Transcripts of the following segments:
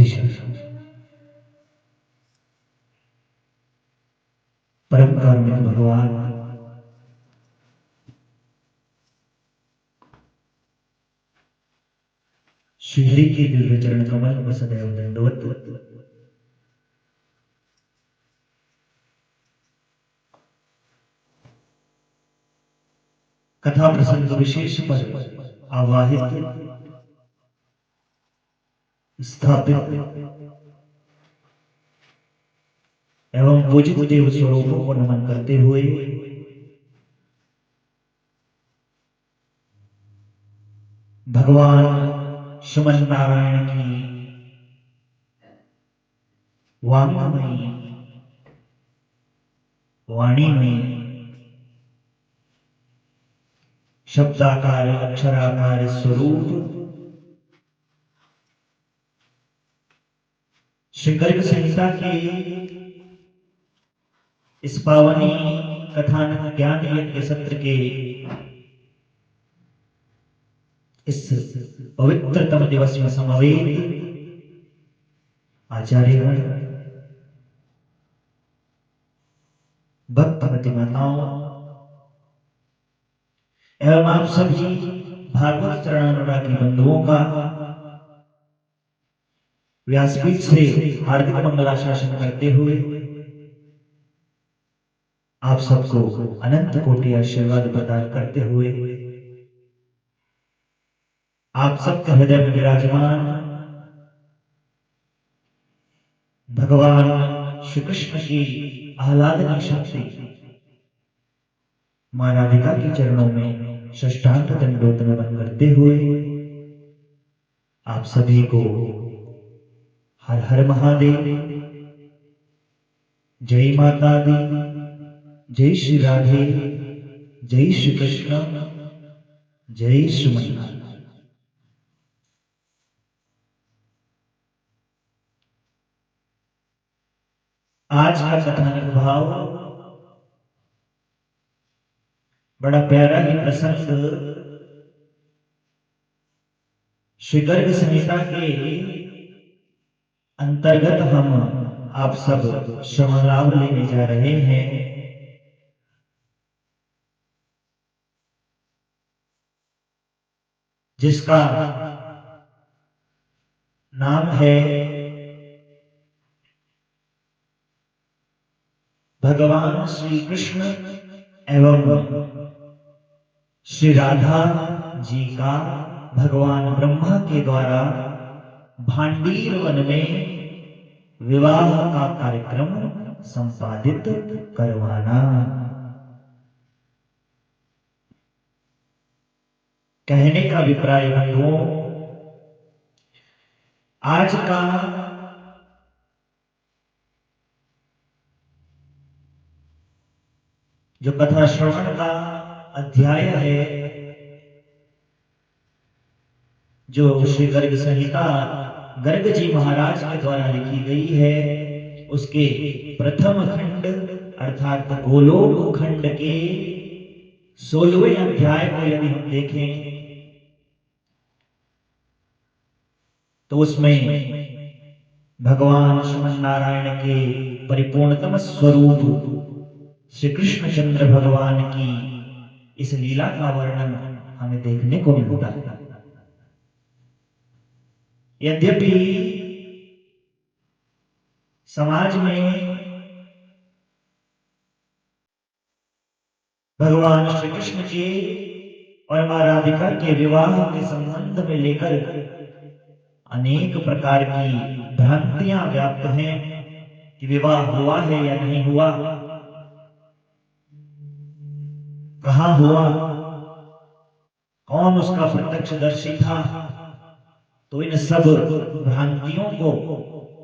शरण। परम कारुणिक भगवान श्री हरि के दिव्य चरण कमल में सदैव दंडवत। कथा प्रसंग विशेष पर आवाहित स्थापित एवं पूजित देव स्वरूपों को नमन करते हुए भगवान श्रीमन नारायण की वांगमयी वाणीमयी शब्दाकार अक्षराकार स्वरूप श्री गर्ग संहिता के इस पावनी कथानक ज्ञान यज्ञ सत्र के इस पवित्रतम दिवस में समवेत आचार्यगण, भक्तमती माताओं एवं आप सभी भागवत चरणानुरागी बंधुओं का व्यासपीठ से हार्दिक मंगलाशासन करते हुए आप सबको अनंत कोटि आशीर्वाद प्रदान करते हुए आप सबके हृदय में विराजमान भगवान श्री कृष्ण की आह्लादनीय शक्ति मां राधिका के चरणों में साष्टांग दंडोत नमन करते हुए आप सभी को हर हर महादेव, जय माता दी, जय श्री राधे, जय श्री कृष्ण, जय श्रीमन्नारायण। आज का कथानक भाव बड़ा प्यारा ही प्रसंग श्री गर्ग संहिता के अंतर्गत हम आप सब श्रवण लाभ लेने जा रहे हैं। जिसका नाम है भगवान श्री कृष्ण एवं श्री राधा जी का भगवान ब्रह्मा के द्वारा भांडीर वन में विवाह का कार्यक्रम संपादित करवाना। कहने का अभिप्राय बंधुओं, आज का जो कथा श्रवण का अध्याय है, जो श्री गर्ग संहिता गर्ग जी महाराज के द्वारा लिखी गई है, उसके प्रथम खंड अर्थात गोलोक खंड के 16वें अध्याय को यदि हम देखें तो उसमें भगवान श्रीमन नारायण के परिपूर्णतम स्वरूप श्री कृष्णचंद्र भगवान की इस लीला का वर्णन हमें देखने को मिलता है। यद्यपि समाज में भगवान श्री कृष्ण के और मां राधिका के विवाह के संबंध में लेकर अनेक प्रकार की भ्रांतियां व्याप्त हैं कि विवाह हुआ है या नहीं हुआ, कहां हुआ, कौन उसका प्रत्यक्षदर्शी था। तो इन सब भ्रांतियों को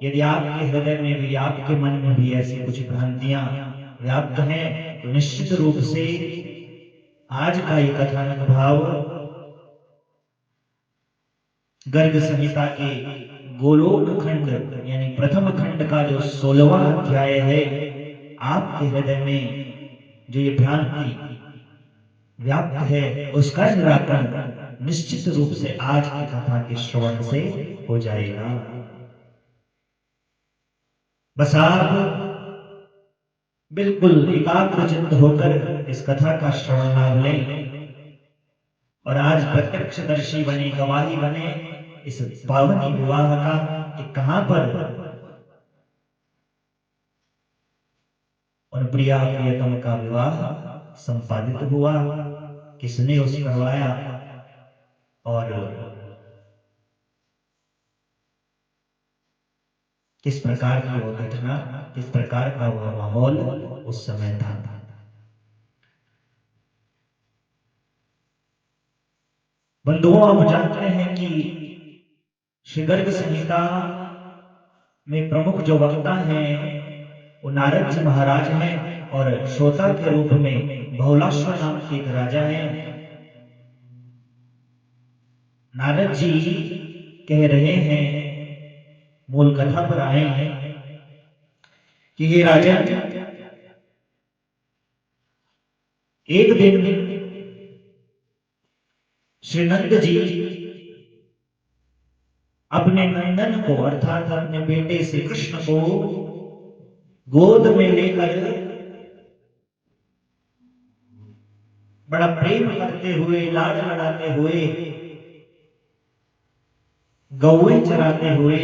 यदि आपके हृदय में भी, आपके मन में भी ऐसी कुछ भ्रांतियां व्याप्त हैं तो निश्चित रूप से आज का ये कथानक भाव गर्ग संहिता के गोलोक खंड यानी प्रथम खंड का जो 16वां अध्याय है, आपके हृदय में जो ये भ्रांति व्याप्त है उसका निराकरण निश्चित रूप से आज की कथा के श्रवण से हो जाएगा। बस आप बिल्कुल एकाग्रचित्त होकर इस कथा का श्रवण लाभ लें और आज प्रत्यक्षदर्शी बने, गवाही बने इस पावनी विवाह का कि कहां पर उन प्रिया प्रियतम का विवाह संपादित हुआ, किसने उस करवाया और किस प्रकार की वो घटना, किस प्रकार का वह माहौल उस समय था। बंधुओं, आप जानते हैं कि श्री गर्ग संहिता में प्रमुख जो वक्ता हैं वो नारद जी महाराज हैं और श्रोता के रूप में बहुलाश्व नाम के एक राजा हैं। नारद जी कह रहे हैं, मूल कथा पर आए हैं कि ये राजन, एक दिन श्री नंद जी अपने नंदन को अर्थात अपने बेटे श्री कृष्ण को गोद में लेकर बड़ा प्रेम करते हुए, लाड लड़ाते हुए, गौएं चराते हुए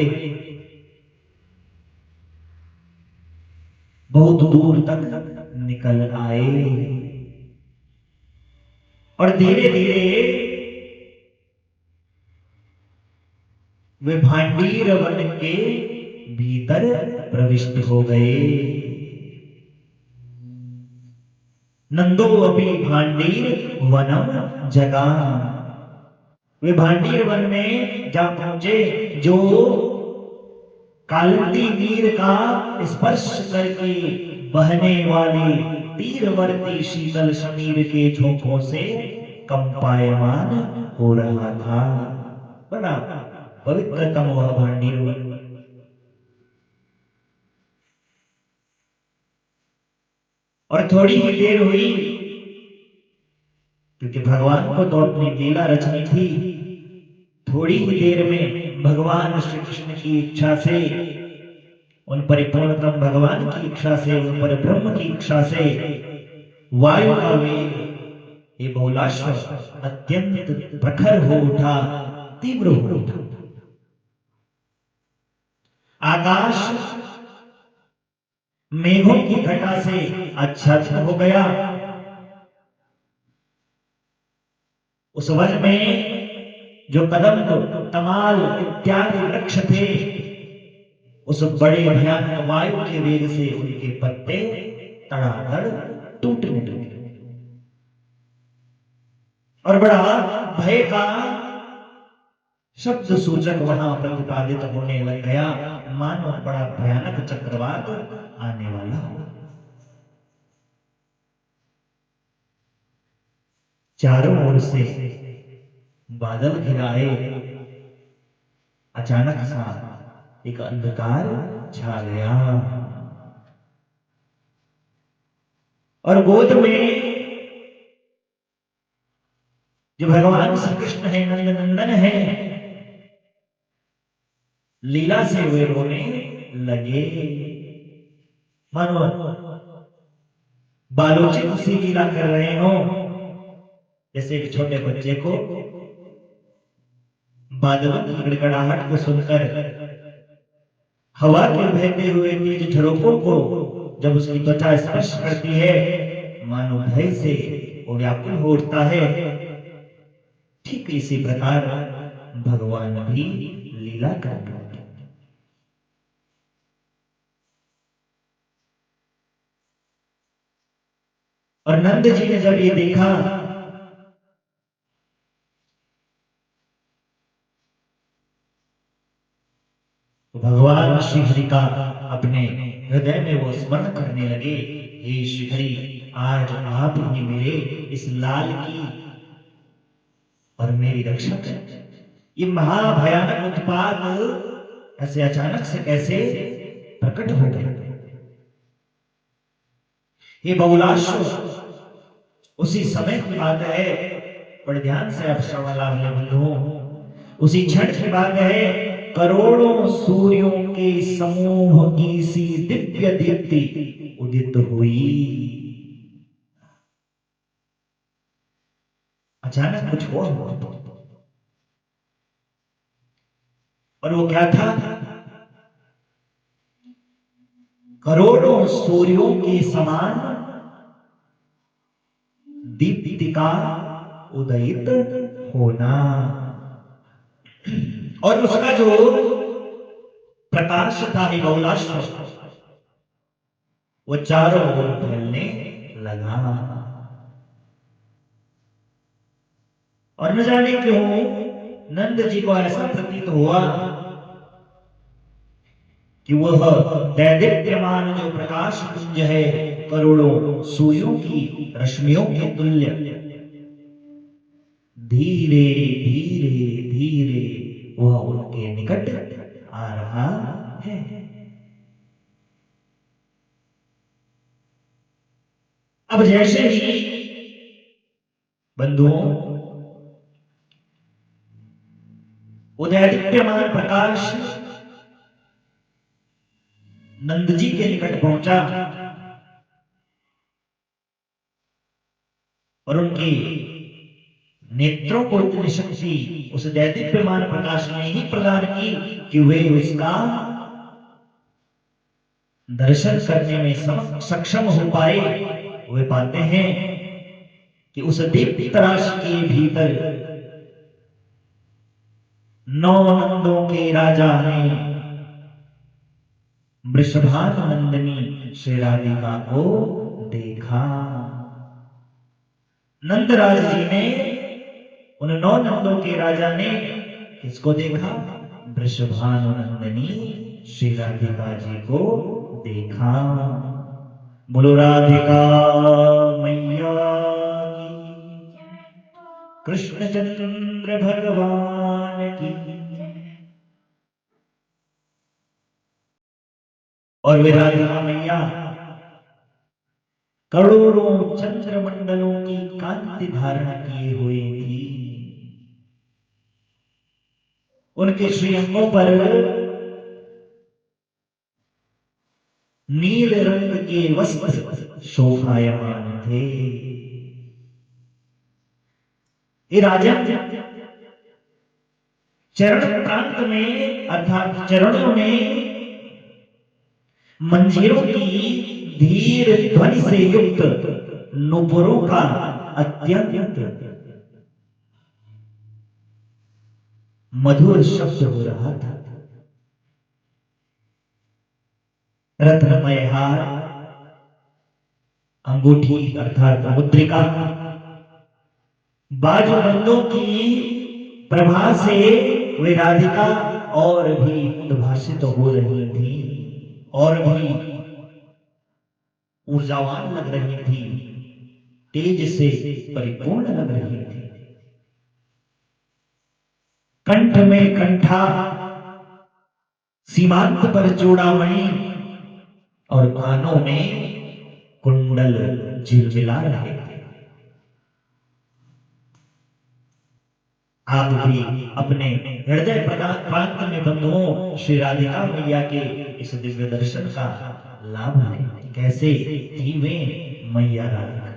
बहुत दूर तक निकल आए और धीरे धीरे वे भांडीर वन के भीतर प्रविष्ट हो गए। नंदो अभी भांडीर वनम जगा, वे भांडीर वन में जा पहुंचे जो कालिंदी नीर का स्पर्श करके बहने वाले तीरवर्ती शीतल समीर के झोंकों से कंपायमान हो रहा था। बड़ा पवित्रतम वह भांडीर वन। और थोड़ी ही देर हुई, क्योंकि भगवान को तो अपनी लीला रचनी थी। थोड़ी ही देर में भगवान श्री कृष्ण की इच्छा से, उन परिपूर्णतम भगवान की इच्छा से, उन पर ब्रह्म की इच्छा से वायु का वेग, ये बहुलाश्व अत्यंत प्रखर हो उठा, तीव्र हो उठा। आकाश मेघों की घटा से आच्छादित हो गया। उस वन में जो कदम, तमाल इत्यादि वृक्ष थे, उस बड़े भयानक वायु के वेग से उनके पत्ते तड़ातड़ टूटने लगे और बड़ा भय का शब्द सूचक वहां प्रतिपादित होने लग गया, मानो बड़ा भयानक चक्रवात आने वाला हो। चारों ओर से बादल घिराए, अचानक सा एक अंधकार छा गया और गोद में जो भगवान श्री कृष्ण है, नंद नंदन है, लीला से वे रोने लगे, मानो बालोचित सी लीला कर रहे हो। जैसे एक छोटे बच्चे को बादलों की गड़गड़ाहट को सुनकर, हवा के बहते हुए तेज झरोकों को जब उसकी त्वचा स्पर्श करती है, मानो भय से वो व्याकुल हो उठता है। ठीक इसी प्रकार भगवान भी लीला करने लगे। और नंद जी ने जब ये देखा तो भगवान श्री हरि का अपने हृदय में वो स्मरण करने लगे, हे श्री हरि, आज आप ही मेरे इस लाल की और मेरी रक्षा करें। ये महाभयानक उत्पात ऐसे अचानक से कैसे प्रकट हो गए। ये बहुलाश्व उसी समय की बात है, बड़े ध्यान से आप श्रवण लाभ लें बंधुओं। उसी क्षण की बात है, करोड़ों सूर्यों के समूह की सी दिव्य दीप्ति उदित हुई। अचानक कुछ हुआ और वो क्या था? करोड़ों सूर्यों के समान दीप्ति का उदयित होना, और उसका जो प्रकाश था बहुलाश्व, वो चारों ओर फैलने लगा। और न जाने क्यों नंद जी को ऐसा प्रतीत हुआ कि वह दैदीप्यमान जो प्रकाश पुंज है, करोड़ों सूर्यों की रश्मियों के तुल्य, धीरे धीरे धीरे वह उनके निकट आ रहा है। अब जैसे ही बंधुओं उदयदीप्यमान प्रकाश नंद जी के निकट पहुंचा और उनके नेत्रों को इतनी शक्ति उस दैदीप्यमान प्रकाश ने ही प्रदान की कि वे उसका दर्शन करने में सक्षम हो पाए। वे पाते हैं कि उस दीप्त राशि के भीतर 9 नंदों के राजा ने वृषभान नंदिनी श्री राधिका को देखा। नंदराज जी ने, उन 9 नंदों के राजा ने किसको देखा? वृषभानुनंदिनी श्री राधिका जी को देखा। बोलो राधिका मैया की, कृष्णचंद्र भगवान की। और वे राधिका मैया करोड़ों चंद्रमंडलों की कांति धारण किए हुए थी। उनके श्रीअंगों पर नील रंग के वस्त्र शोभायमान थे। ये राजन चरण प्रांत में अर्थात चरणों में मंजीरों की धीर ध्वनि से युक्त नुपुरों का अत्यंत मधुर शब्द हो रहा था। रत्नमय हार, अंगूठी अर्थात मुद्रिका, बाजूबंदों की प्रभा से वे राधिका और भी उद्भासित हो रही थी, और भी ऊर्जावान लग रही थी, तेज से परिपूर्ण लग रही थी। कंठ में कंठा, सीमांत पर चूड़ामणि और कानों में कुंडल झिलमिला रहे थे। आप भी अपने हृदय प्रांत में बंधुओं श्री राधिका मैया के इस दिव्य दर्शन का लाभ लें। कैसे थी वे मैया राधिका?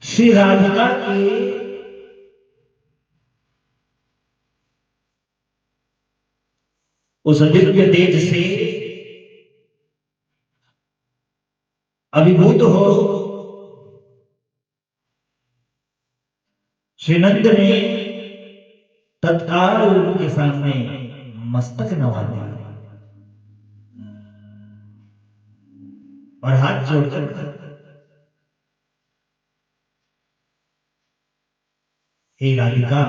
श्री राधिका के उस दिव्य तेज से अभिभूत हो श्रीनंद ने तत्काल उनके सामने मस्तक नवा दिया और हाथ जोड़कर कहा, हे राधिका,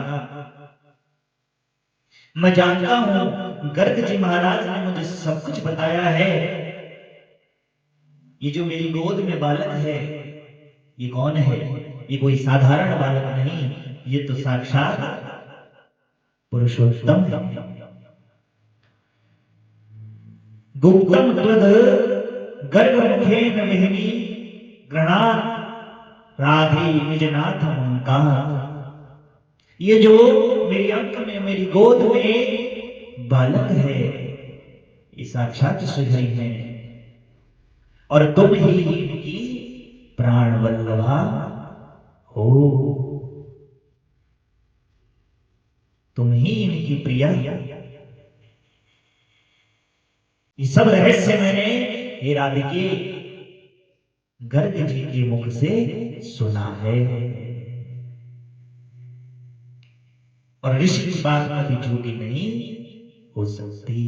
मैं जानता हूं गर्ग जी महाराज ने मुझे सब कुछ बताया है। ये जो मेरी गोद में बालक है, ये कौन है? ये कोई साधारण बालक नहीं, ये तो साक्षात पुरुषोत्तम है। गुप्तम त्वद गर्ग मुखेन विहिनी गृणात् राधे निजनाथ मंका। ये जो मेरी आंख में, मेरी गोद में बालक है, ये साक्षात श्री हरि है, और तुम ही इनकी प्राण वल्लभा हो, तुम ही इनकी प्रिया हो। ये सब रहस्य मैंने हे राधिके गर्ग जी के मुख से सुना है, और ऋषि की बात कभी झूठी नहीं हो सकती।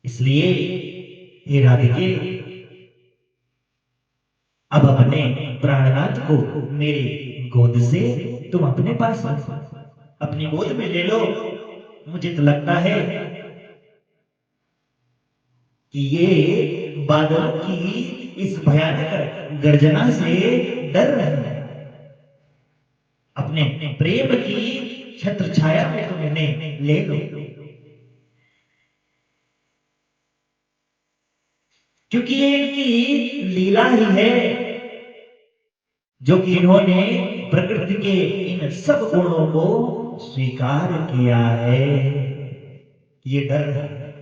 इसलिए हे राधिके अब अपने प्राणनाथ को मेरे गोद से तुम अपने पास रखो, अपनी गोद में ले लो। मुझे तो लगता है कि ये बादलों की इस भयानक गर्जना से डर रहे हैं, अपने प्रेम की छत्र छाया में तुम इन्हें ले लो, क्योंकि ये इनकी लीला ही है, जो कि इन्होंने प्रकृति के इन सब गुणों को स्वीकार किया है। ये डर रहे हैं,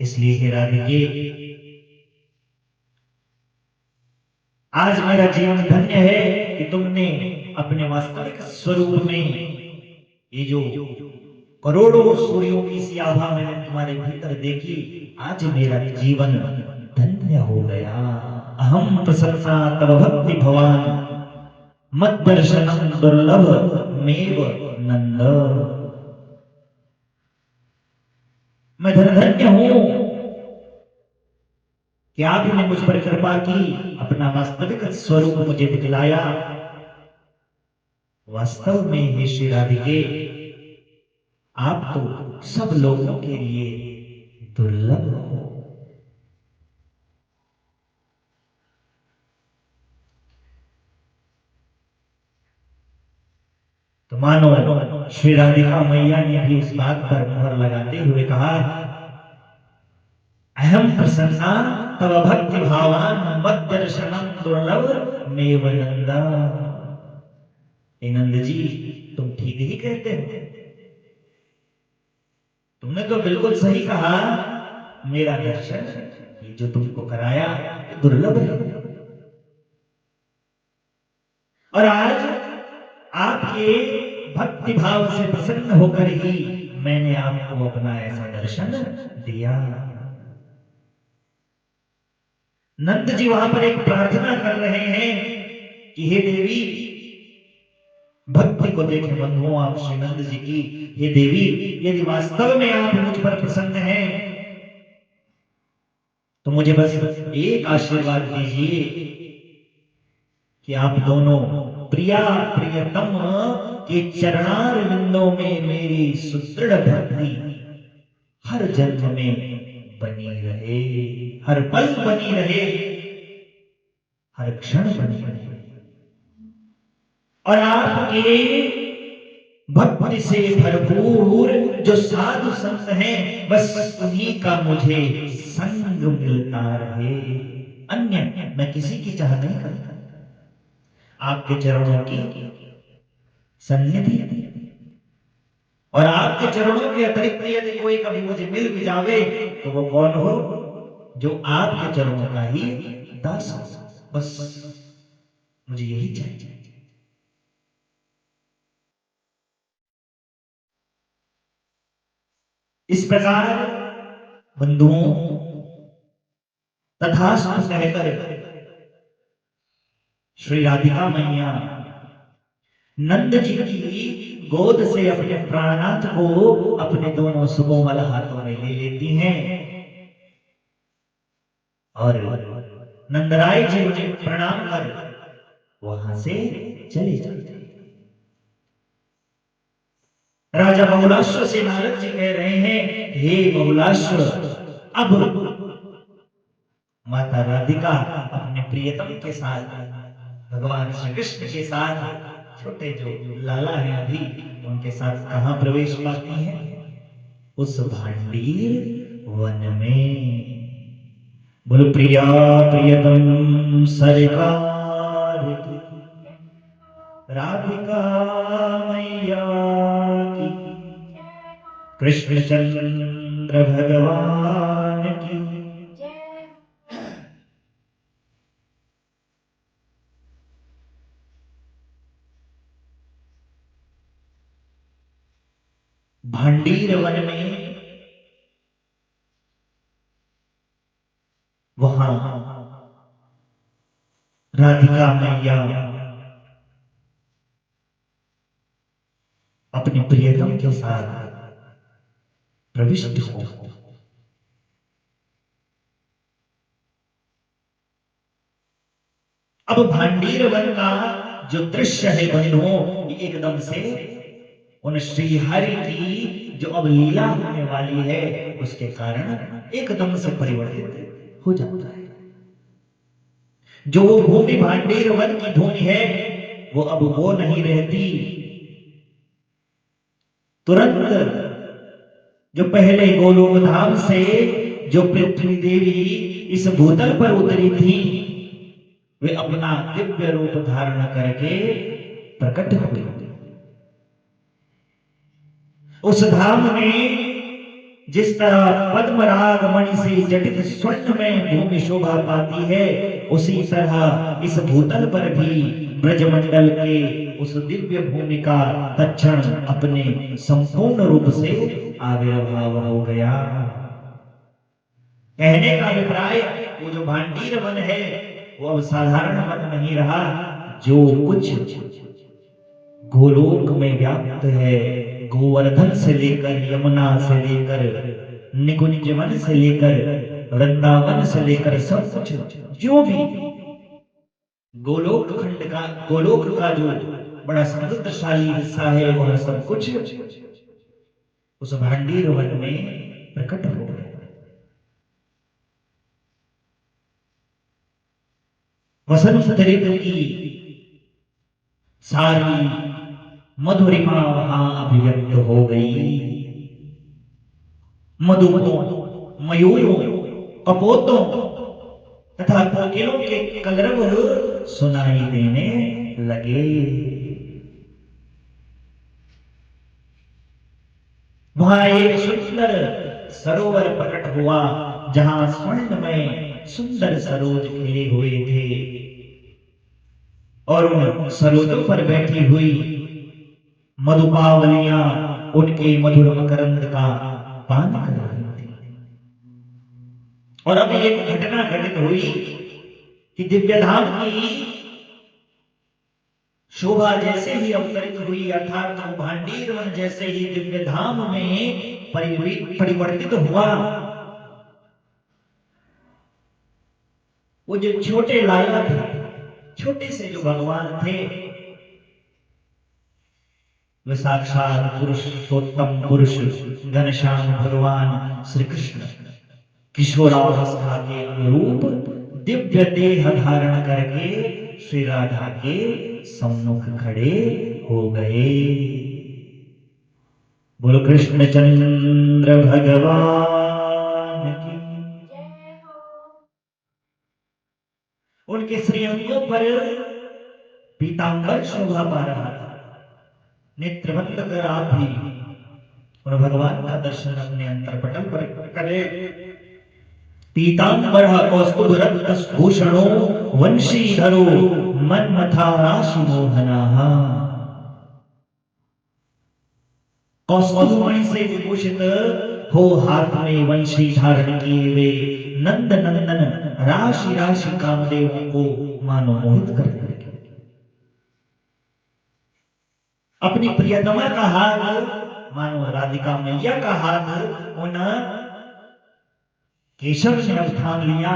इसलिए हे राधिके आज मेरा जीवन धन्य है कि तुमने अपने वास्तविक स्वरूप में ये जो करोड़ों सूर्यों की सी आभा मैंने तुम्हारे भीतर देखी, आज मेरा जीवन धन्य हो गया। अहम प्रसन्ना तव भक्ति भवान मत दर्शनम दुर्लभ मेव नंद। मैं धन्य हूं कि आपने मुझ पर कृपा की, अपना वास्तविक स्वरूप मुझे दिखलाया। वास्तव में हे श्री राधिके आप तो सब लोगों के लिए दुर्लभ हो। तो मानो श्री राधिका मैया ने भी उस बात पर मुहर लगाते हुए कहा, अहम प्रसन्ना तव भक्ति भावान मद दर्शनम दुर्लभ मेव नंदा। हे नंद जी तुम ठीक ही कहते हो, तुमने तो बिल्कुल सही कहा, मेरा दर्शन ये जो तुमको कराया ये दुर्लभ है, और आज आपके भक्ति भाव से प्रसन्न होकर ही मैंने आपको अपना ऐसा दर्शन दिया। नंद जी वहां पर एक प्रार्थना कर रहे हैं कि हे देवी, भक्ति को देखें बंधुओं आप श्री नंद जी की, हे देवी यदि वास्तव में आप मुझ पर प्रसन्न हैं तो मुझे बस एक आशीर्वाद दीजिए कि आप दोनों प्रिया प्रियतम के चरणार विंदों में मेरी सुदृढ़ भक्ति हर जन्म में बनी रहे, हर पल बनी रहे, हर क्षण बनी रहे, और आपके भक्ति से भरपूर जो साधु संत हैं बस उन्हीं का मुझे संग मिलता रहे, अन्य मैं किसी की चाह नहीं करता, आपके चरणों की सन्निधि, और आपके चरणों के अतिरिक्त यदि कोई कभी मुझे मिल भी जावे तो वो कौन हो, जो आपके चरणों का ही दास हो, बस मुझे यही चाहिए। इस प्रकार बंधुओं तथास्तु कहकर श्री राधिका मैया नंद जी की गोद से अपने प्राणनाथ को अपने दोनों सुकोमल हाथों में ले लेती हैं, और नंदराय जी उन्हें प्रणाम कर वहां से चले जाते हैं। राजा बहुलाश्व से नारद जी कह रहे हैं, हे बहुलाश्व, अब माता राधिका अपने प्रियतम के साथ, भगवान श्री कृष्ण के साथ, छोटे जो लाला हैं अभी उनके साथ कहां प्रवेश पाती हैं, उस भांडीर वन में। बोलो प्रिया प्रियतम सरकार की, राधिका मैया की, कृष्णचंद्र भगवान की। भांडीर वन में वहां राधिका मैया अपने प्रियतम के साथ प्रविष्ट हो। अब भांडीर वन का जो दृश्य है बंधुओं, ये एकदम से उन श्री हरि की जो अब लीला होने वाली है उसके कारण एकदम से परिवर्तित हो जाता है। जो भूमि भांडीर वन की भूमि है वो अब वो नहीं रहती। तुरंत जो पहले गोलोक धाम से जो पृथ्वी देवी इस भूतल पर उतरी थी, वे अपना दिव्य रूप धारण करके प्रकट हुई। उस धाम में जिस तरह पद्मराग मणि से जटित स्वर्ण में भूमि शोभा पाती है, उसी तरह इस भूतल पर भी ब्रजमंडल के उस दिव्य भूमि का तत्क्षण अपने संपूर्ण रूप से आविर्भाव हो गया। कहने का अभिप्राय, वो जो भांडीर वन है वो अब साधारण वन नहीं रहा। जो कुछ गोलोक में व्याप्त है, गोवर्धन से लेकर यमुना से लेकर निकुंज वन से लेकर वृंदावन से लेकर सब कुछ, जो भी गोलोक का जो बड़ा समृद्धशाली हिस्सा है, वह सब कुछ उस भांडीर वन में प्रकट हो गया। वसंत ऋतु की सारी मधुरिमा वहां अभिव्यक्त हो गई। मधुओं, मयूरों, कपोतों तथा कोकिलों के कलरव सुनाई देने लगे। वहां एक सुंदर सरोवर प्रकट हुआ, जहां स्वर्ण में सुंदर सरोज खिले हुए थे और उन सरोजों पर बैठी हुई मधुपावलियां उनके मधुर मकरंद का पान कर रही थी। और अब एक घटना घटित हुई कि दिव्यधाम की शोभा जैसे ही अवतरित हुई, अर्थात वो भांडीर वन जैसे ही दिव्यधाम में परिवर्तित हुआ, वो जो छोटे लाला थे, छोटे से जो भगवान थे, वे साक्षात पुरुषोत्तम पुरुष घनश्याम भगवान श्री कृष्ण किशोरावस्था के अनुरूप दिव्य देह धारण करके श्री राधा के सम्मुख खड़े हो गए। बोलो कृष्ण चंद्र भगवान की। उनके श्रीअंगों पर पीतांबर शोभा पा रहा था। नेत्र बंद कर आप भी और भगवान का दर्शन अपने अंतरपटल पर करें। पीतांबर कौस्तुभ रक्त भूषणो वंशीधरो मन्मथा राशि मोहना। कौस्तुभ मणि से विभूषित हो, हाथ में वंशी धारण किए वे नंद नंदन राशि राशि कामदेवों को मानो मोहित करने लगे। अपनी प्रियतमा का हाथ, मानो राधिका मैया का हाथ उन केशव ने अब थाम लिया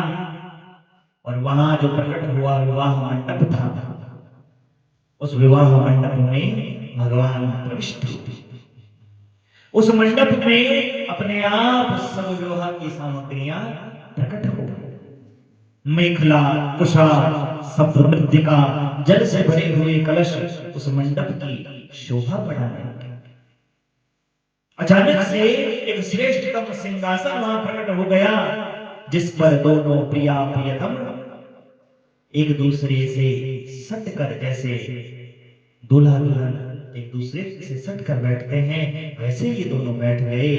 और वहां जो प्रकट हुआ विवाह मंडप था, उस विवाह मंडप में भगवान प्रविष्ट हुए। उस मंडप में अपने आप सब विवाह की सामग्रियां प्रकट हो गई। मेखला, कुशाल, सप्तमृत्तिका, जल से भरे हुए कलश उस मंडप की शोभा बढ़ाने लगे। अचानक से एक श्रेष्ठतम सिंहासन वहां प्रकट हो गया जिस पर दोनों प्रिया प्रियतम एक दूसरे से सट कर, जैसे दूल्हा दुल्हन एक दूसरे से सट कर बैठते हैं, वैसे ये दोनों बैठ गए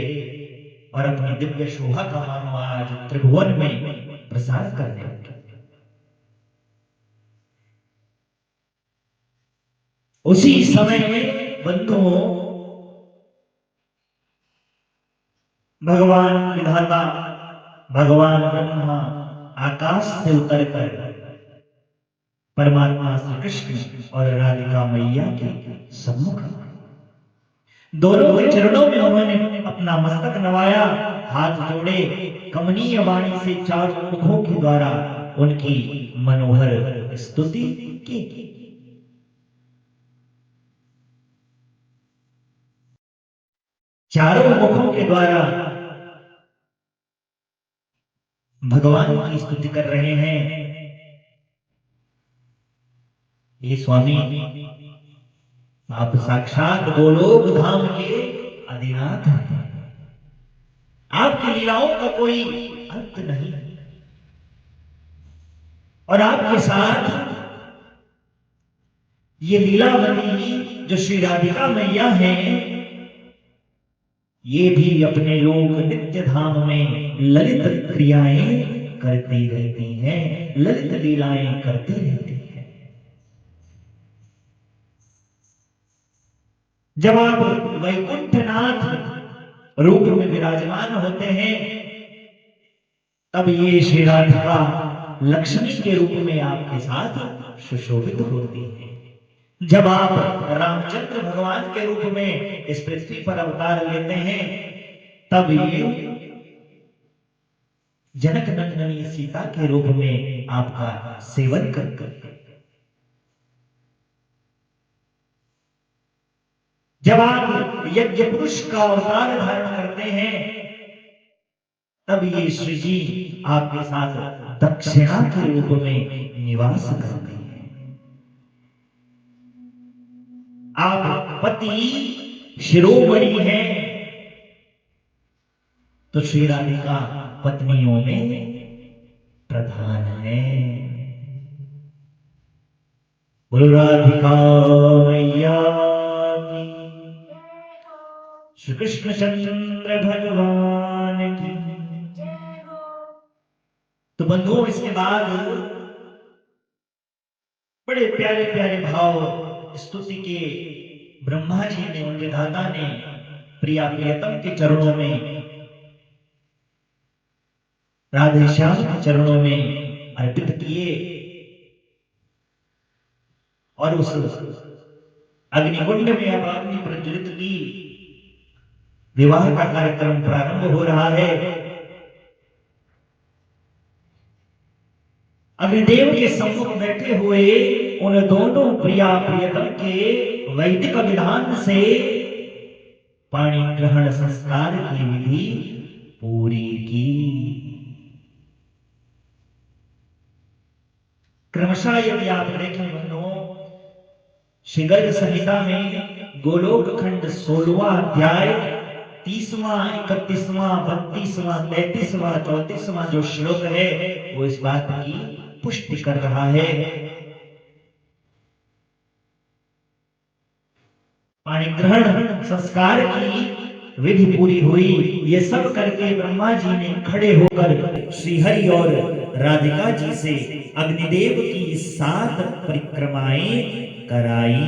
और अपनी दिव्य शोभा का मानो आज त्रिभुवन में प्रसार करने लगे। उसी समय बंधुओं भगवान विधाता, भगवान ब्रह्मा आकाश से उतरकर परमात्मा श्री कृष्ण और राधिका मैया के सम्मुख दोनों के चरणों में उन्होंने अपना मस्तक नवाया, हाथ जोड़े, कमनीय वाणी से चारों मुखों के द्वारा उनकी मनोहर स्तुति की। चारों मुखों के द्वारा भगवान की स्तुति कर रहे हैं। ये स्वामी, आप साक्षात गोलोक धाम के अधिनाथ हैं। आपकी लीलाओं का कोई अंत नहीं और आपके साथ ये लीलावती जो श्री राधिका मैया है, ये भी अपने लोक नित्य धाम में ललित क्रियाएं करती रहती हैं, ललित लीलाएं करती रहती हैं। जब आप वैकुंठनाथ रूप में विराजमान होते हैं, तब ये श्री राधिका लक्ष्मी के रूप में आपके साथ सुशोभित होती है। जब आप रामचंद्र भगवान के रूप में इस पृथ्वी पर अवतार लेते हैं, तब ये जनक नंदनी सीता के रूप में आपका सेवन करती है। जब आप यज्ञ पुरुष का अवतार धारण करते हैं, तब ये श्री जी आपके साथ दक्षिणा के रूप में निवास करते हैं। आप पति शिरोमणि हैं, तो श्री राधिका पत्नियों में प्रधान है। बोलो राधिका मैया की, श्री कृष्ण चंद्र भगवान की। तो बंधुओं, इसके बाद बड़े प्यारे प्यारे भाव स्तुति के ब्रह्मा जी ने, उन विधाता ने प्रिया प्रियतम के चरणों में, राधे श्याम के चरणों में अर्पित किए और उस अग्निकुंड में अब अग्नि प्रज्वलित की। विवाह का कार्यक्रम प्रारंभ हो रहा है। अग्निदेव के सम्मुख बैठे हुए उन दोनों प्रिया प्रियतम के वैदिक विधान से पाणी ग्रहण संस्कार की विधि पूरी की। क्रमशः यदि आप देखें बंधुओं, श्री गर्ग संहिता में गोलोक खंड 16वां अध्याय 30वां 31वां 32वां 33वां 34वां जो श्लोक है, वो इस बात की पुष्टि कर रहा है। पाणिग्रहण संस्कार की विधि पूरी हुई। ये सब करके ब्रह्मा जी ने खड़े होकर श्रीहरि और राधिका जी से अग्निदेव की 7 परिक्रमाएं कराई।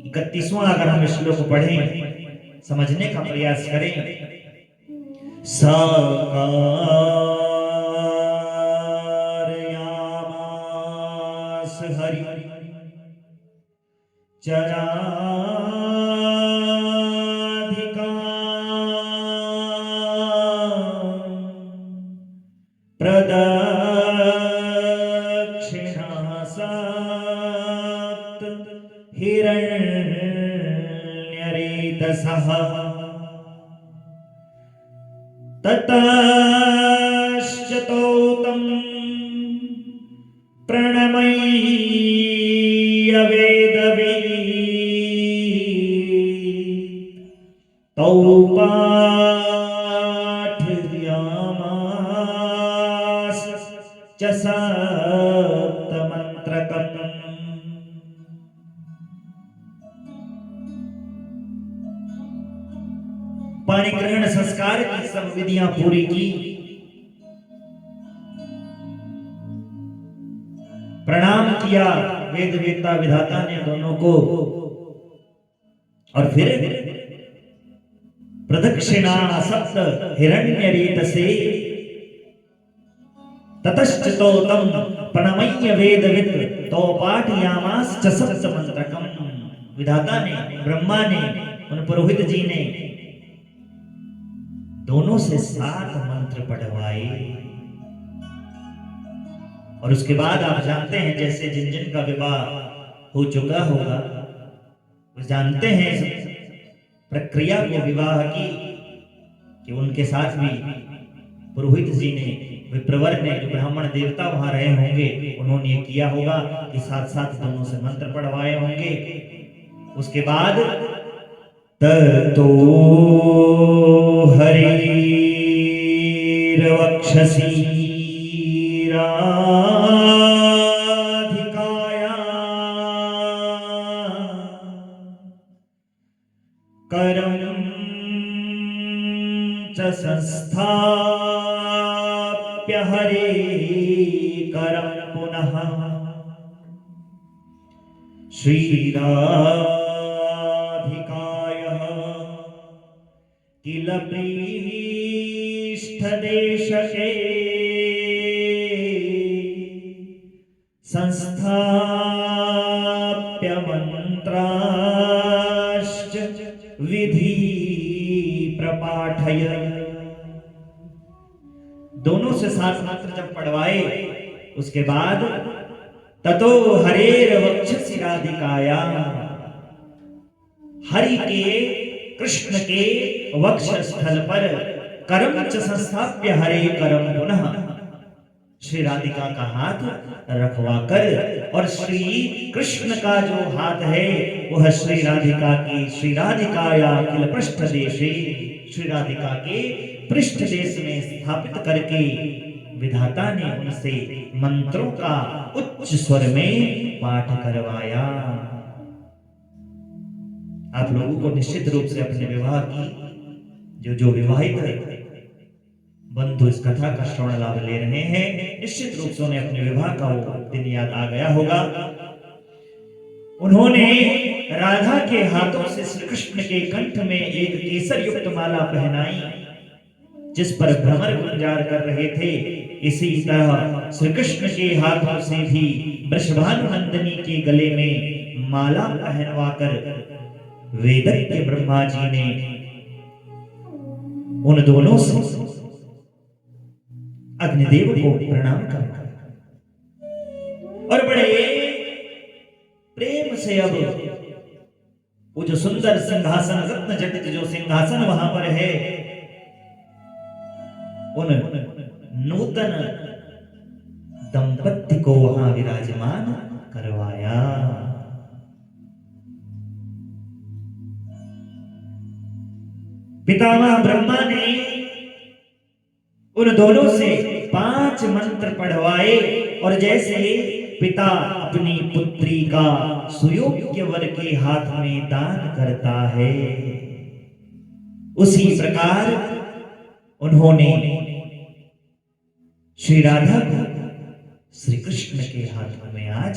31वां अगर हम श्लोक पढ़ें, समझने का प्रयास करें। साकारयामास हरि चराधिका प्रदक्षिणा सप्त हिरण्यरेतसः ततश्चतो तं प्रणमय्य वेदवीत् तौ पाठयामास च सप्तमन्त्रकम्। पाणी ग्रहण संस्कार की सब विधियां पूरी की, प्रणाम किया वेद वेत्ता विधाता ने दोनों को, और फिर प्रदक्षिणा सप्त हिरण्य रीत से ततश्चतो तम प्रणमय्य वेदविद तो पाठयामाश्च सप्तमन्त्रकम्। विधाता ने, ब्रह्मा ने, उन पुरोहित जी ने दोनों से 7 मंत्र पढ़वाए। और उसके बाद आप जानते हैं, जैसे जिन जिन का विवाह हो चुका होगा वो जानते हैं इस प्रक्रिया को विवाह की, कि उनके साथ भी पुरोहित जी ने, विप्रवर ने, जो ब्राह्मण देवता वहां रहे होंगे, उन्होंने ये किया होगा कि साथ साथ दोनों से मंत्र पढ़वाए होंगे। उसके बाद ततो हरिर्वक्षसि राधिकाया करं च संस्थाप्य हरे करं पुनः श्रीराधिकायः किल पृष्ठदेशके संस्थाप्य मंत्राश्च विधि प्रपाठय। दोनों से 7 मंत्र जब पढ़वाए, उसके बाद ततो हरेर वक्षसि राधिकाया, हरि के, कृष्ण के वक्ष स्थल पर करम च संस्थाप्य हरे करम पुनः, श्री राधिका का हाथ रखवाकर, और श्री कृष्ण का जो हाथ है वह श्री राधिका की, श्री राधिकाया किल पृष्ठ देशे, श्री राधिका के पृष्ठ देश में स्थापित करके विधाता ने उनसे मंत्रों का उच्च स्वर में पाठ करवाया। आप लोगों को निश्चित रूप से अपने विवाह की जो विवाहित बंधु इस कथा का श्रवण लाभ ले रहे हैं, निश्चित रूप से उन्हें अपने विवाह का वो दिन याद आ गया होगा। उन्होंने राधा के हाथों से श्री कृष्ण के कंठ में एक केसर युक्त माला पहनाई, जिस पर भ्रमर गुंजार कर रहे थे। इसी तरह श्री कृष्ण के हाथों से भी वृषभानु नंदिनी के गले में माला पहनवाकर वेदज्ञ ब्रह्मा जी ने उन दोनों से अग्निदेव को प्रणाम करना, और बड़े प्रेम से अब वो जो सुंदर सिंहासन, रत्न जटित जो सिंहासन वहां पर है, उन नूतन दंपति को वहां विराजमान करवाया। पितामह ब्रह्मा ने उन दोनों से 5 मंत्र पढ़वाए, और जैसे पिता अपनी पुत्री का सुयोग्य वर के हाथ में दान करता है, उसी प्रकार उन्होंने श्री राधा को श्री कृष्ण के हाथों में आज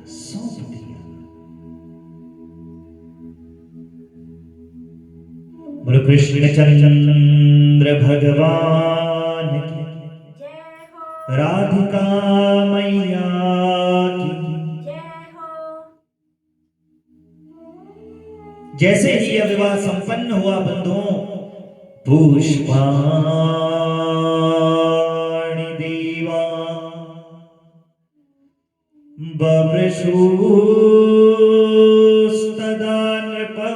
सौंप दिया। बोलो कृष्णचंद्र भगवान की, राधिका मैया की जय हो। जैसे ही यह विवाह संपन्न हुआ बंधुओं, पुष्पाणि देवा बभ्रशुस्तदा नृपा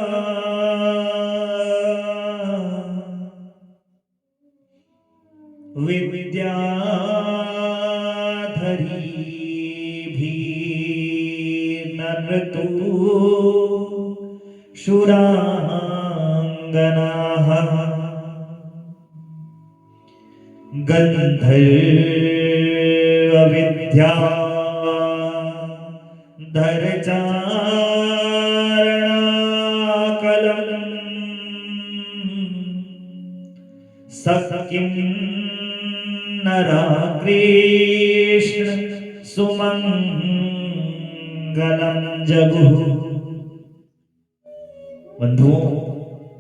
विद्याधरीभिर्नृतो शूरांगनाः गन्धर्व विद्या धर चारणाकलम् सखिं नरा कृष्ण सुमंगलम जगु। बंधुओं,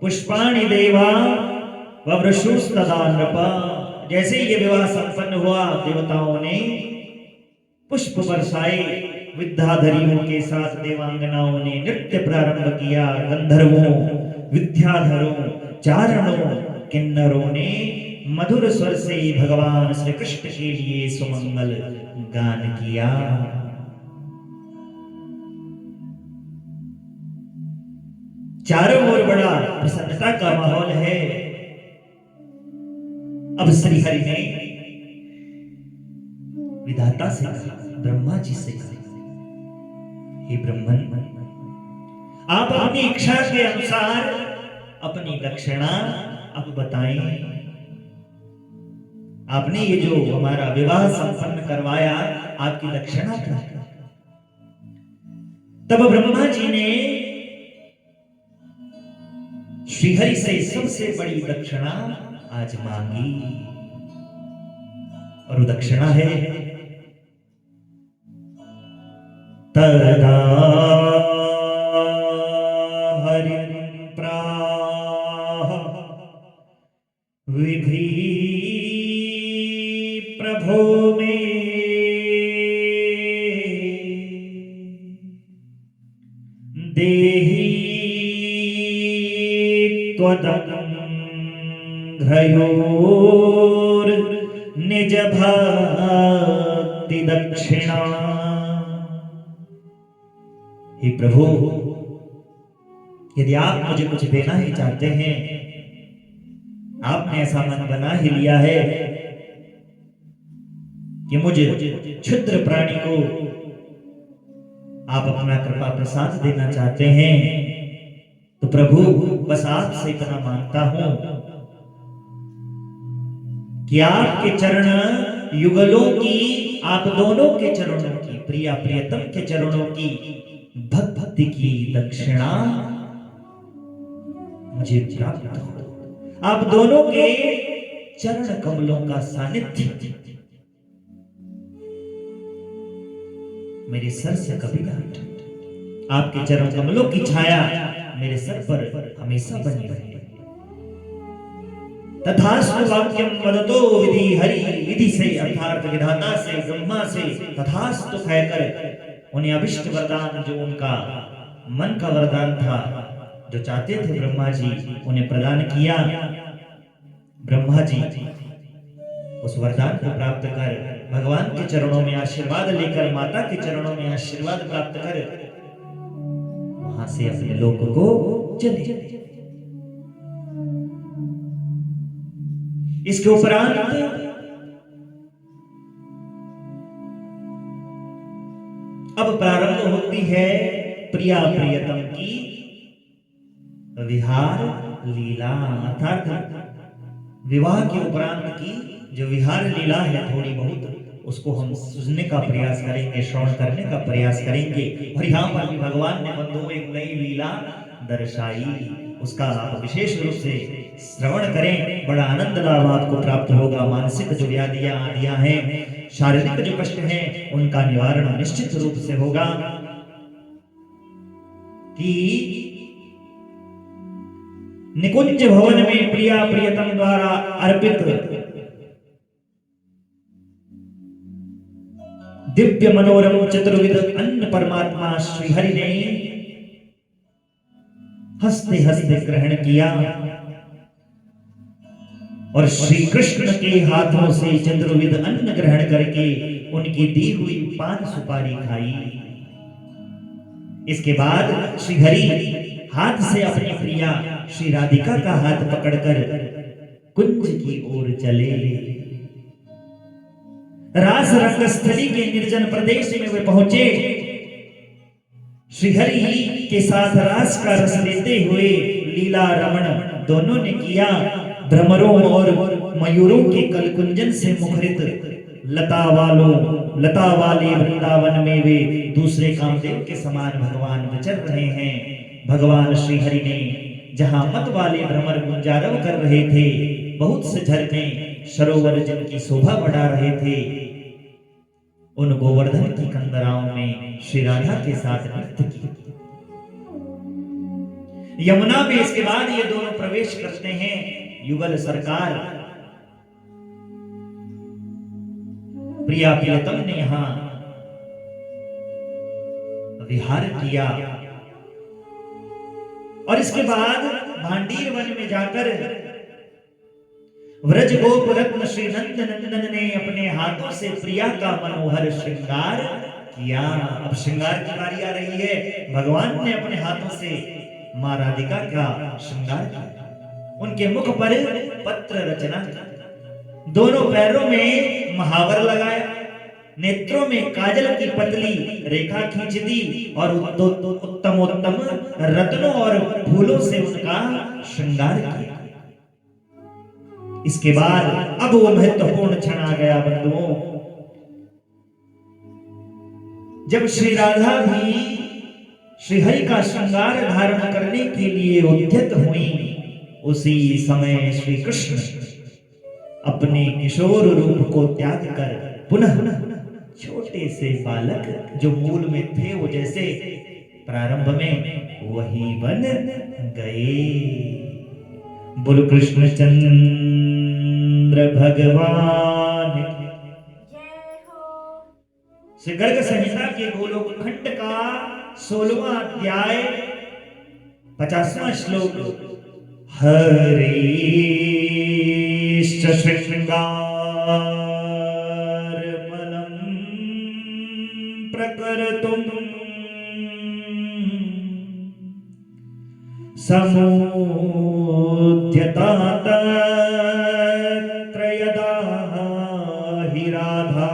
पुष्पाणि देवा ववृषुस्तदा नृपा। जैसे ये विवाह संपन्न हुआ, देवताओं ने पुष्प बरसाए, विद्याधरियों के साथ देवांगनाओं ने नृत्य प्रारंभ किया। गंधर्वों, विद्याधरों, चारणों, किन्नरों ने मधुर स्वर से भगवान श्री कृष्ण के लिए सुमंगल गान किया। चारों ओर बड़ा प्रसन्नता का माहौल है। अब श्री हरि ने विधाता से कहा, ब्रह्मा जी से कहा, हे ब्रह्मन, आप अपनी इच्छा के अनुसार अपनी दक्षिणा अब बताएं। आपने ये जो हमारा विवाह संपन्न करवाया, आपकी दक्षिणा क्या है? तब ब्रह्मा जी ने श्रीहरि से सबसे बड़ी दक्षिणा आज मांगी, और वो दक्षिणा है तदा हरि प्राह विधि प्रभो में देहि त्वदङ्घ्रयोर निज भक्ति दक्षिणा। हे प्रभु, यदि आप मुझे कुछ देना ही चाहते हैं, आपने ऐसा मन बना ही लिया है कि मुझे क्षुद्र प्राणी को आप अपना कृपा प्रसाद देना चाहते हैं, तो प्रभु बस आपसे इतना मांगता हूं कि आपके चरण युगलों की, आप दोनों के चरणों की, प्रिया प्रियतम के चरणों की भक्ति की दक्षिणा मुझे प्राप्त हो। आप दोनों के चरण कमलों का सानिध्य मेरे सर से कभी ना हटे। आपके चरण कमलों की छाया मेरे सर पर हमेशा बनी रहे। तथास्तु वाक्यम वदतो विधि हरि, विधि से अर्थात विधाता से, ब्रह्मा से तथास्तु कहकर उन्हें अभिष्ट वरदान, जो उनका मन का वरदान था, जो चाहते थे ब्रह्मा जी, उन्हें प्रदान किया। ब्रह्मा जी उस वरदान को प्राप्त कर, भगवान के चरणों में आशीर्वाद लेकर, माता के चरणों में आशीर्वाद प्राप्त कर वहां से अपने लोक को चले। इसके उपरांत अब प्रारंभ होती है प्रिया प्रियतम की विहार लीला, अर्थात विवाह के उपरांत की जो विहार लीला है, थोड़ी बहुत उसको हम सुनने का प्रयास करेंगे, श्रवण करने का प्रयास करेंगे। और यहाँ पर भी भगवान ने बंधुओं एक नई लीला दर्शाई, उसका आप विशेष रूप से श्रवण करें, बड़ा आनंद लाभ आपको प्राप्त होगा। मानसिक जो व्याधियां आदियां हैं, शारीरिक जो कष्ट हैं, उनका निवारण निश्चित रूप से होगा। कि निकुंज भवन में प्रिया प्रियतम द्वारा अर्पित दिव्य मनोरम चतुर्विध अन्न परमात्मा श्री हरि ने हंसते हंसते ग्रहण किया और श्री कृष्ण के हाथों से चतुर्विध अन्न ग्रहण करके उनकी दी हुई पान सुपारी खाई। इसके बाद श्री हरि हाथ से अपनी प्रिया श्री राधिका का हाथ पकड़कर कुंज की ओर चले। रास रंगस्थली के निर्जन प्रदेश में वे पहुंचे। श्री हरि के साथ रास का रस लेते हुए लीला रमण दोनों ने किया। भ्रमरों और मयूरों के कलकुंजन से मुखरित लता वाले वृंदावन में वे दूसरे कामदेव के समान भगवान विचर रहे हैं। भगवान श्री हरि ने जहां मत वाले भ्रमर गुंजारव कर रहे थे, बहुत से झरने सरोवर जिनकी शोभा बढ़ा रहे थे, उन गोवर्धन की कंदराओं में श्री राधा के साथ नृत्य किया। यमुना में इसके बाद ये दोनों प्रवेश करते हैं। युगल सरकार प्रिया प्रियतम ने यहां विहार किया और इसके बाद भांडीर वन में जाकर व्रज गोप रत्न श्री नंद नंदन ने अपने हाथों से प्रिया का मनोहर श्रृंगार किया। अब श्रृंगार की बारी आ रही है। भगवान ने अपने हाथों से मां राधिका का श्रृंगार किया। उनके मुख पर पत्र रचना, दोनों पैरों में महावर लगाया, नेत्रों में काजल की पतली रेखा खींच दी और उत्तमोत्तम रत्नों और फूलों से उनका श्रृंगार किया। इसके बाद अब वो महत्वपूर्ण क्षण आ गया बंधुओं, जब श्री राधा भी श्री हरि का श्रृंगार धारण करने के लिए उद्यत हुई। उसी समय श्री कृष्ण अपने किशोर रूप को त्याग कर पुनः छोटे से बालक जो मूल में थे, वो जैसे प्रारंभ में वही बन गए। बोलो कृष्ण चंद्र भगवान श्री गर्ग संहिता के गोलोक खंड का 16वां अध्याय 50वां श्लोक। हरे श्रृंगार मलम प्रकर्तुम समुद्यतात त्रयदा हि राधा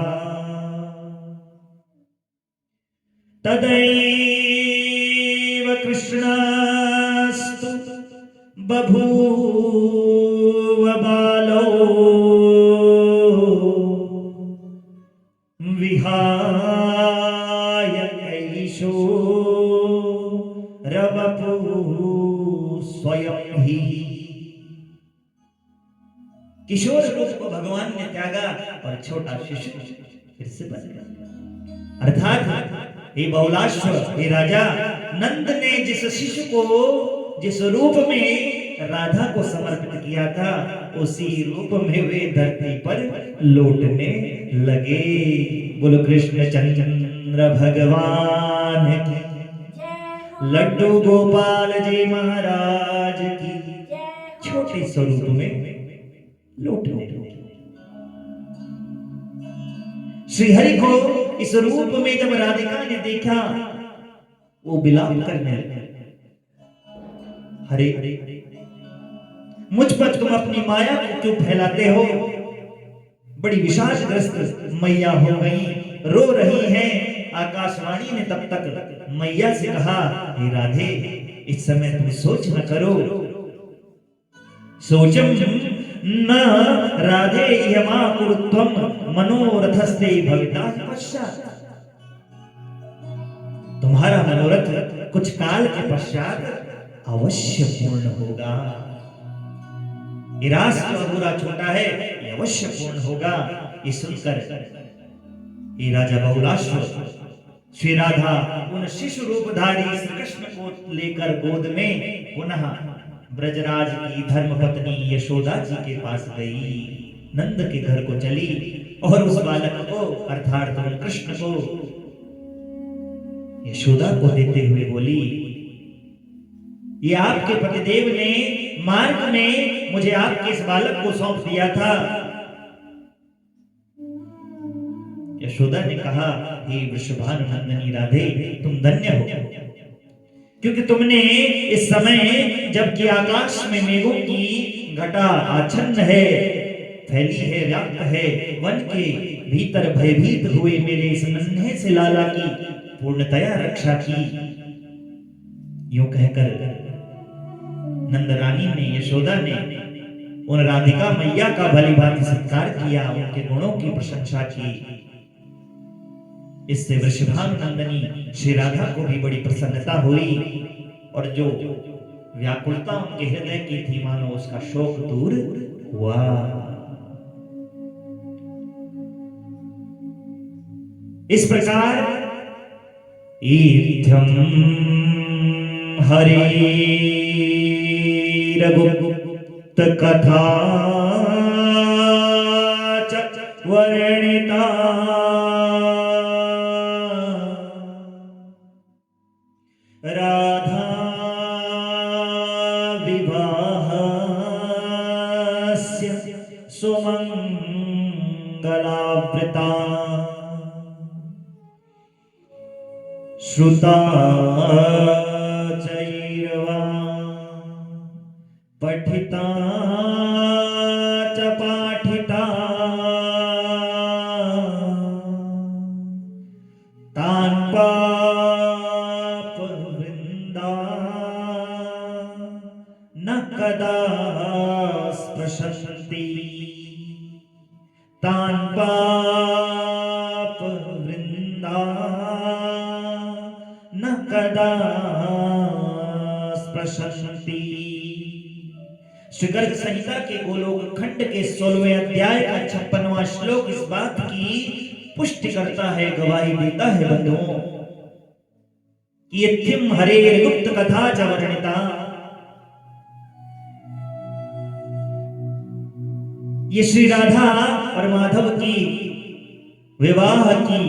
तदैव कृष्णस्तु बभूव बालो विहाय कैशोरवपु स्वयं ही। किशोर रूप को भगवान ने त्यागा और छोटा शिशु फिर से बन गया। अर्थात हे बहुलाश्व, हे राजा, नंद ने जिस शिशु को जिस रूप में राधा को समर्पित किया था, उसी रूप में वे धरती पर लौटने लगे। बोलो कृष्ण चंद्र भगवान की, लड्डू गोपाल जी महाराज की। छोटे स्वरूप में लौटने श्री हरि को इस रूप में जब राधिका ने देखा, वो विलाप करने लगे, हरे मुझ पर तुम अपनी माया को क्यों फैलाते हो? बड़ी विषादग्रस्त मैया हो गई, रो रही हैं। आकाशवाणी ने तब तक मैया से कहा, हे राधे, इस समय तुम सोच न करो। सोचम न राधे यमा कुरुत्वम मनोरथस्ते भविता पश्चात। तुम्हारा मनोरथ कुछ काल के पश्चात अवश्य पूर्ण होगा। इरास जो अधूरा छोटा है, ये अवश्य पूर्ण होगा। ये सुनकर ये राजा बहुलाश्व श्री राधा उन शिशु रूपधारी श्री कृष्ण को लेकर गोद में पुनः ब्रजराज की धर्मपत्नी यशोदा जी के पास गई, नंद के घर को चली और उस बालक को अर्थात कृष्ण को यशोदा को देते हुए बोली, ये आपके पतिदेव ने मार्ग में मुझे आपके इस बालक को सौंप दिया था। यशोदा ने कहा, हे वृषभानुनंदनी राधे, तुम धन्य हो, क्योंकि तुमने इस समय जबकि आकाश में मेघों की घटा आच्छन्न है, फैली है, व्याप्त है, वन के भीतर भयभीत हुए मेरे इस नन्हे से लाला की पूर्णतया रक्षा की। यूं कहकर नंद रानी ने, यशोदा ने उन राधिका मैया का भली भांति सत्कार किया, उनके गुणों की प्रशंसा की। इससे वृषभानुनंदनी श्री राधा को भी बड़ी प्रसन्नता हुई और जो व्याकुलता उनके हृदय की थी, मानो उसका शोक दूर हुआ। इस प्रकार इत्थं हरि रघुगुप्त कथा च वर्णिता राधा विवाहस्य सुमंगलावृता श्रुता चैर्वा पठिता च पाठिता तान् पापवृन्दा न कदा स्पृशन्ति तान् पापवृन्दा न कदा स्पृशन्ति। श्री गर्ग संहिता के गोलोक खंड के 16वें अध्याय का 56वां श्लोक इस बात की पुष्टि करता है, गवाही देता है बंधुओं कि इत्थं हरेर गुप्त कथा च वर्णिता। ये श्री राधा और माधव की विवाह की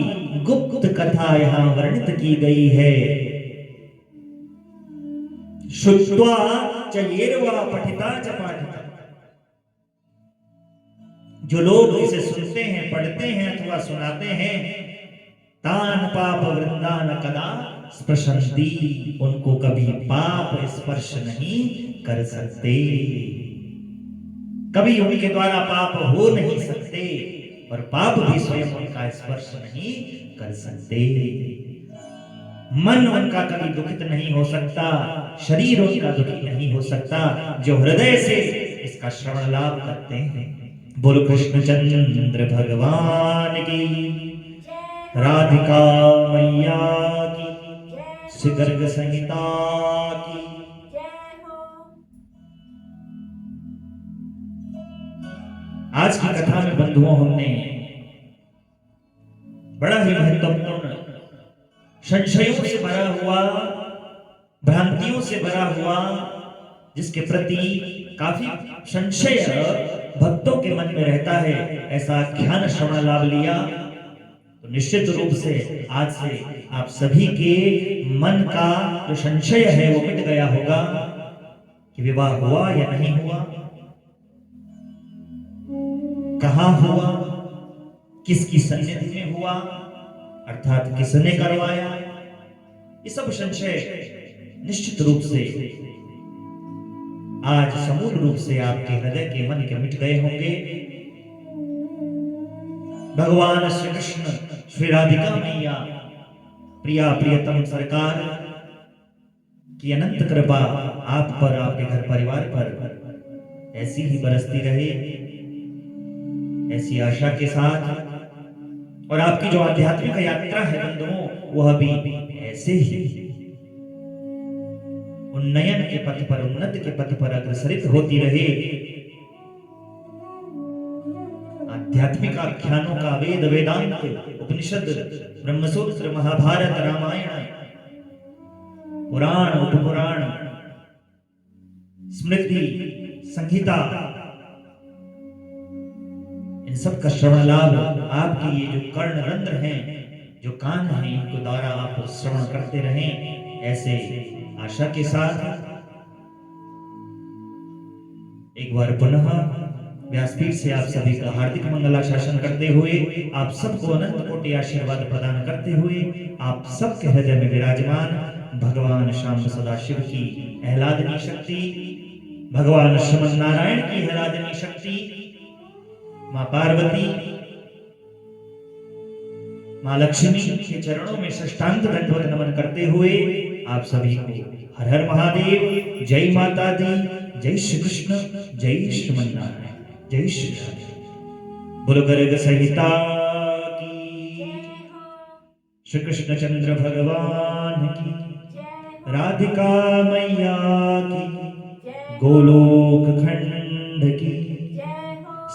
गुप्त कथा यहां वर्णित की गई है। श्रुत्वा च येरवा पठिता च पाठिता, जो लोग इसे सुनते हैं, पढ़ते हैं अथवा सुनाते हैं, तान पाप वृंदान कदा स्पृशन्ति, उनको कभी पाप स्पर्श नहीं कर सकते, कभी उनके द्वारा पाप हो नहीं सकते और पाप भी स्वयं उनका स्पर्श नहीं कर सकते। मन उनका कभी दुखित नहीं हो सकता, शरीर उनका दुखी नहीं हो सकता, जो हृदय से इसका श्रवण लाभ करते हैं। बोलो कृष्णचंद्र भगवान की, राधिका मैया की, श्री गर्ग संहिता की। आज की कथा में बंधुओं हमने बड़ा ही महत्वपूर्ण, संशयों से भरा हुआ, भ्रांतियों से भरा हुआ, जिसके प्रति काफी संशय भक्तों के मन में रहता है, ऐसा आख्यान श्रवण लाभ लिया। तो निश्चित रूप से आज से आप सभी के मन का जो संशय है वो मिट गया होगा कि विवाह हुआ या नहीं हुआ, कहां हुआ, किसकी सन्निधि में हुआ, अर्थात किसने करवाया। ये सब संशय निश्चित रूप से आज समूल रूप से आपके हृदय के मन के मिट गए होंगे। भगवान श्री कृष्ण, श्री राधिका मैया, प्रिया प्रियतम सरकार की अनंत कृपा आप पर, आपके घर परिवार पर ऐसी ही बरसती रहे, ऐसी आशा के साथ। और आपकी जो आध्यात्मिक यात्रा है बंधुओं, वह भी ऐसे ही उन्नयन के पथ पर, उन्नति के पथ पर अग्रसरित होती रहे। आध्यात्मिक आख्यानों का, वेद वेदांत, उपनिषद, ब्रह्मसूत्र, महाभारत, रामायण, पुराण, उपपुराण, स्मृति, संहिता, इन सब का श्रवण लाभ आपके ये जो कर्ण रंध्र हैं, जो कान हैं, इनको द्वारा आप श्रवण करते रहें, ऐसे आशा के साथ एक बार पुनः व्यासपीठ से आप सभी का हार्दिक मंगलाशासन करते हुए, आप सबको अनंत कोटि आशीर्वाद प्रदान करते हुए, आप सबके हृदय में विराजमान भगवान श्याम सदाशिव की आह्लादनी शक्ति, भगवान श्रीमन नारायण की आह्लादनी शक्ति, मां पार्वती, मां लक्ष्मी के चरणों में साष्टांग दंडवत नमन करते हुए आप सभी को हर हर महादेव, जय माता दी, जय श्री कृष्ण, जय श्रीमन नारायण, जय श्री राम। बोलो गर्ग संहिता की, श्री कृष्ण चंद्र भगवान की, राधिका मैया की, गोलोक खंड की,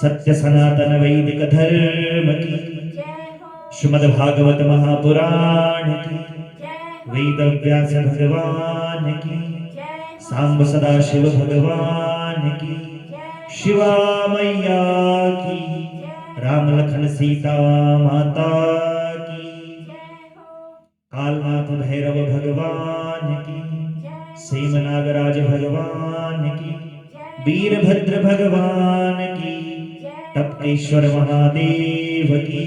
सत्य सनातन वैदिक धर्म की, श्रीमद् भागवत महापुराण की, वेद व्यास भगवान की, सांब सदाशिव भगवान की, शिवा मैया की, राम लखन सीता माता की, कालनाथ भैरव भगवान की, सेम नागराज भगवान की, वीरभद्र भगवान की, टपकेश्वर महादेव की,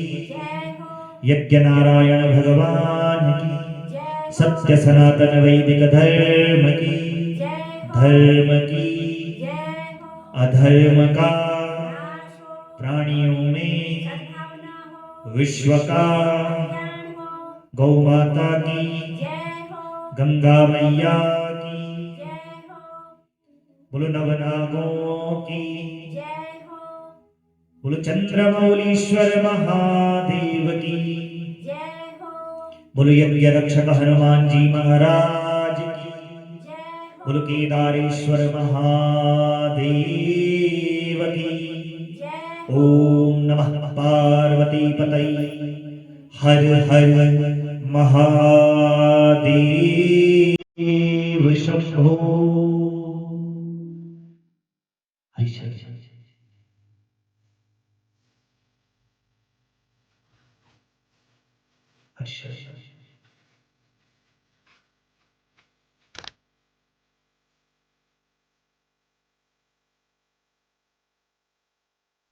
यज्ञ नारायण भगवान की, सत्य सनातन वैदिक धर्म की, धर्म की, अधर्म का प्राणियों में विश्व का, गौ माता की, गंगा मैया की, बोलो नवनागों की, बोलो चंद्रमौलीश्वर महादेव की, बोलो यज्ञ रक्षक हनुमान जी महाराज की, बोलो केदारेश्वर महादेव की। ओम नमः पार्वती पतये, हर हर महादेव शंभो। अच्छा